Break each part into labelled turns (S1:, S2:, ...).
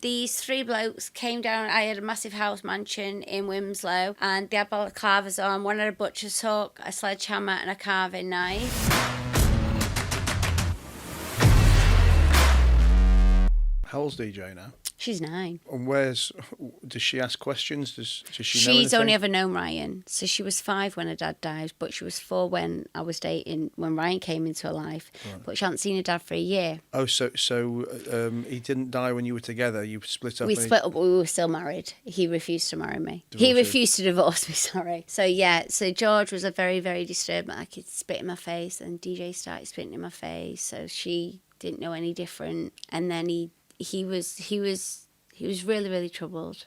S1: these 3 blokes came down. I had a massive house mansion in Wimslow, and they had balaclavas on. One had a butcher's hook, a sledgehammer, and a carving knife.
S2: How old's DJ now?
S1: She's 9.
S2: And does she ask questions? Does she know
S1: She's
S2: anything?
S1: only ever known Ryan. So she was 5 when her dad died, but she was 4 when I was dating, when Ryan came into her life. Right. But she hadn't seen her dad for a year.
S2: Oh, so he didn't die when you were together? You split up?
S1: We split up, but we were still married. He refused to marry me.
S2: Divorce
S1: He
S2: you.
S1: refused to divorce me, sorry. So, yeah, so George was a very, very disturbed. Like, he'd spit in my face, and DJ started spitting in my face. So she didn't know any different. And then he was really, really troubled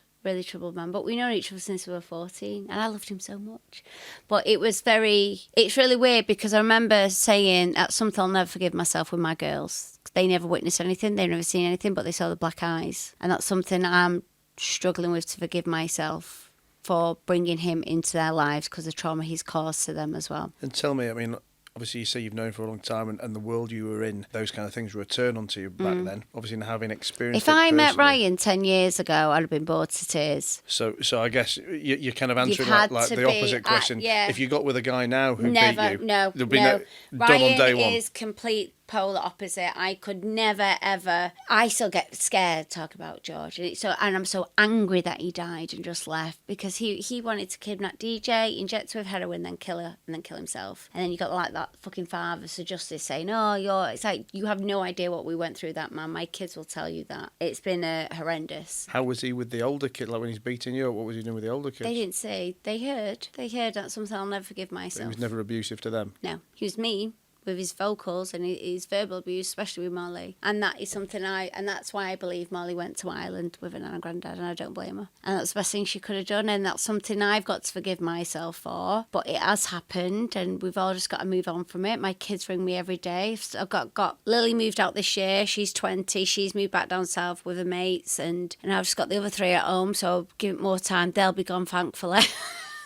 S1: man. But we known each other since we were 14, and I loved him so much. But it's really weird, because I remember saying, that's something I'll never forgive myself with my girls. They never witnessed anything, they've never seen anything, but they saw the black eyes. And that's something I'm struggling with, to forgive myself for bringing him into their lives, because of the trauma he's caused to them as well.
S2: And tell me, I mean, obviously you say you've known for a long time, and the world you were in, those kind of things were a turn on to you back then. Obviously, having experienced
S1: If I met
S2: personally.
S1: Ryan 10 years ago, I'd have been bored to tears.
S2: So I guess you're kind of answering
S1: had
S2: like
S1: to
S2: the
S1: be
S2: opposite question.
S1: yeah.
S2: If you got with a guy now who
S1: Never,
S2: beat you,
S1: no,
S2: there'd be
S1: no.
S2: done on day one.
S1: Ryan is complete polar opposite. I could never, ever... I still get scared to talk about George. And I'm so angry that he died and just left, because he wanted to kidnap DJ, inject her with heroin, then kill her, and then kill himself. And then you got like that fucking father for justice saying, it's like, you have no idea what we went through, that man. My kids will tell you that. It's been horrendous.
S2: How was he with the older kid? Like when he's beating you, what was he doing with the older kids?
S1: They didn't say. They heard. That's something I'll never forgive myself.
S2: He was never abusive to them?
S1: No. He was mean with his vocals and his verbal abuse, especially with Molly. And that is something and that's why I believe Molly went to Ireland with her nan and granddad, and I don't blame her. And that's the best thing she could have done, and that's something I've got to forgive myself for. But it has happened, and we've all just got to move on from it. My kids ring me every day. I've got Lily moved out this year. She's 20. She's moved back down south with her mates, and I've just got the other 3 at home, so I'll give it more time. They'll be gone, thankfully.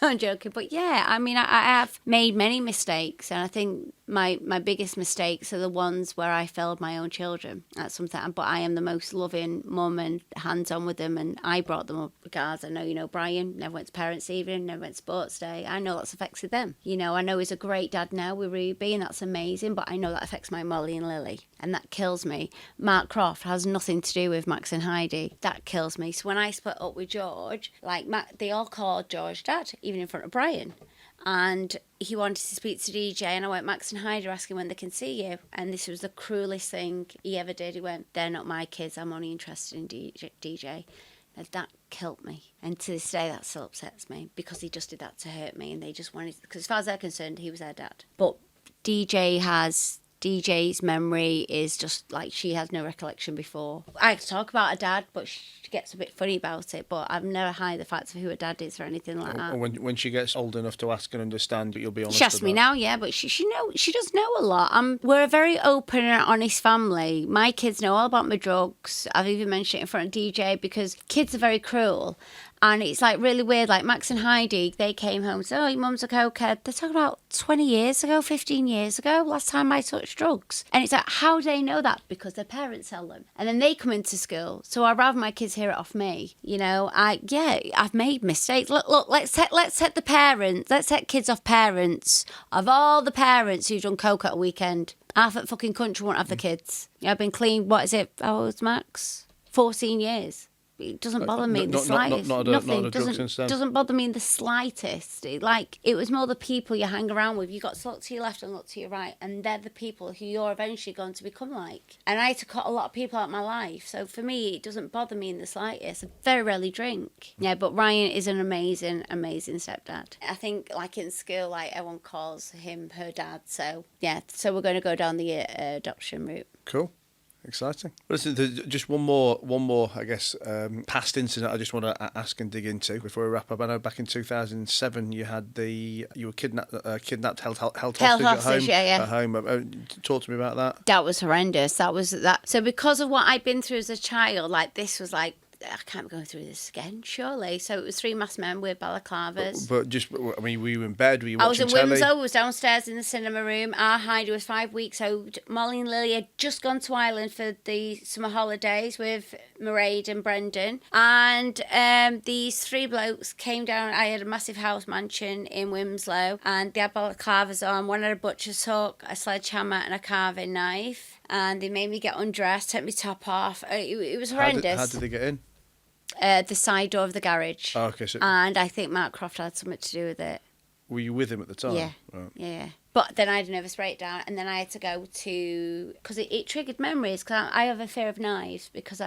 S1: I'm joking, but yeah, I mean, I have made many mistakes, and I think my biggest mistakes are the ones where I failed my own children. That's something, but I am the most loving mum and hands-on with them, and I brought them up regardless. I know, Brian never went to parents' evening, never went to sports day. I know that's affected them. I know he's a great dad now with Ruby, and that's amazing, but I know that affects my Molly and Lily, and that kills me. Mark Croft has nothing to do with Max and Heidi. That kills me. So when I split up with George, like they all called George dad, even in front of Brian. And he wanted to speak to DJ, and I went, Max and Heidi are asking when they can see you. And this was the cruelest thing he ever did. He went, they're not my kids, I'm only interested in DJ. And that killed me. And to this day, that still upsets me, because he just did that to hurt me, and they just wanted, because as far as they're concerned, he was their dad. But DJ's memory is just like, she has no recollection before. I talk about her dad, but she gets a bit funny about it, but I've never hid the facts of who her dad is or anything like that.
S2: When she gets old enough to ask and understand, but you'll be honest.
S1: She asks me now, yeah, but she does know a lot. We're a very open and honest family. My kids know all about my drugs. I've even mentioned it in front of DJ, because kids are very cruel. And it's like really weird, like Max and Heidi, they came home and said, your mum's a cokehead. They're talking about 20 years ago, 15 years ago, last time I touched drugs. And it's like, how do they know that? Because their parents tell them. And then they come into school. So I'd rather my kids hear it off me. I've made mistakes. Look, let's set kids off parents. Of all the parents who've done coke at a weekend, half the fucking country won't have the kids. I've been clean, what is it, how old is Max? 14 years. It doesn't bother me in the slightest. Nothing doesn't bother me in the slightest. It was more the people you hang around with. You got to look to your left and look to your right, and they're the people who you're eventually going to become like. And I had to cut a lot of people out of my life, so for me, it doesn't bother me in the slightest. I very rarely drink. Yeah, but Ryan is an amazing, amazing stepdad. I think, like in school, like everyone calls him her dad. So yeah, so we're going to go down the adoption route.
S2: Cool. Exciting. Listen, just one more, I guess, past incident I just want to ask and dig into before we wrap up. I know back in 2007 you were kidnapped, held hostage at home.
S1: Yeah.
S2: At home. Talk to me about that.
S1: That was horrendous. So because of what I'd been through as a child, like this was like I can't be going through this again, surely. So it was three masked men with balaclavas.
S2: But just, I mean, were you in bed? Were you
S1: I was
S2: watching
S1: in
S2: telly?
S1: Winslow, I was downstairs in the cinema room. Our Heidi was 5 weeks old. Molly and Lily had just gone to Ireland for the summer holidays with Mairead and Brendan. And these three blokes came down. I had a massive house mansion in Winslow, and they had balaclavas on. One had a butcher's hook, a sledgehammer, and a carving knife. And they made me get undressed, take my top off. It was horrendous.
S2: How did they get in?
S1: The side door of the garage.
S2: Oh, okay. So
S1: And I think Mark Croft had something to do with it.
S2: were you with him at the time?
S1: Yeah.
S2: Right.
S1: Yeah. But then I had a nervous breakdown, and then I had to go to... Because it triggered memories, because I have a fear of knives, because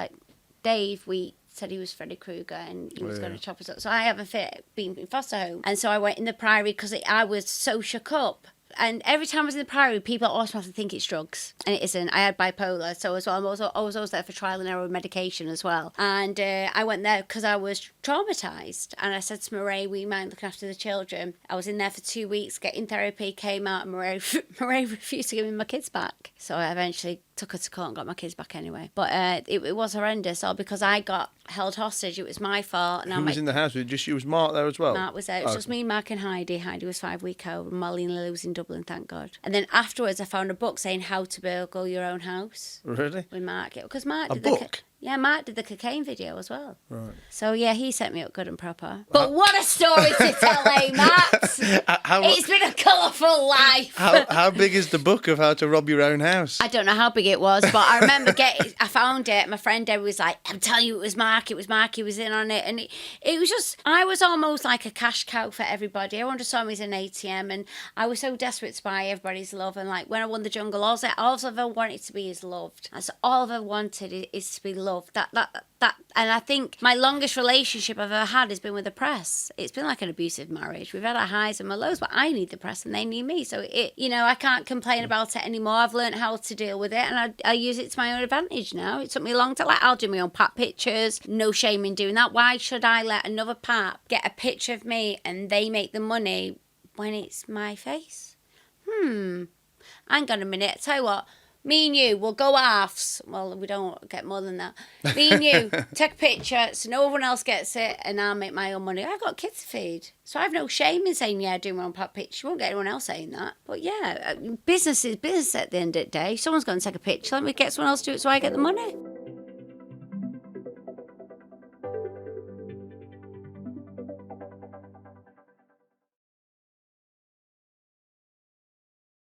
S1: Dave, we said he was Freddy Krueger, and he was going to chop us up. So I have a fear being in foster home. And so I went in the Priory, because I was so shook up. And every time I was in the Priory, people automatically think it's drugs. And it isn't. I had bipolar, so as well, I was always there for trial and error medication as well. And I went there because I was traumatised. And I said to Mairead, we mind looking after the children. I was in there for 2 weeks, getting therapy, came out, and Mairead refused to give me my kids back. So I eventually took her to court and got my kids back anyway. But it was horrendous, all because I got held hostage. It was my fault. And
S2: Who was in the house? Was it just you? Was Mark there as well?
S1: Mark was there. It was just me, Mark and Heidi. Heidi was 5 weeks old. Molly and Lily was in Dublin, thank God. And then afterwards, I found a book saying how to burgle your own house.
S2: Really?
S1: With Mark. Because Mark did
S2: book?
S1: Yeah, Mark did the cocaine video as well.
S2: Right.
S1: So, yeah, he set me up good and proper. But what a story to tell, eh, Matt? It's been a colourful life.
S2: How big is the book of how to rob your own house?
S1: I don't know how big it was, but I remember I found it. My friend Debbie was like, I'm telling you, it was Mark, he was in on it. And it was just, I was almost like a cash cow for everybody. Everyone just saw me as an ATM, and I was so desperate to buy everybody's love. And like when I won the Jungle, all I've ever wanted to be is loved. That's all I've ever wanted is to be loved. And I think my longest relationship I've ever had has been with the press. It's been like an abusive marriage. We've had our highs and our lows, but I need the press and they need me. So I can't complain about it anymore. I've learned how to deal with it, and I use it to my own advantage now. It took me a long time. Like, I'll do my own pap pictures. No shame in doing that. Why should I let another pap get a picture of me and they make the money when it's my face? Hang on a minute. Tell you what. Me and you will go halves. Well, we don't get more than that. Me and you take a picture so no one else gets it, and I'll make my own money. I've got kids to feed. So I have no shame in saying, yeah, do my own pop picture. You won't get anyone else saying that. But yeah, business is business at the end of the day. Someone's going to take a picture. Let me get someone else to do it so I get the money.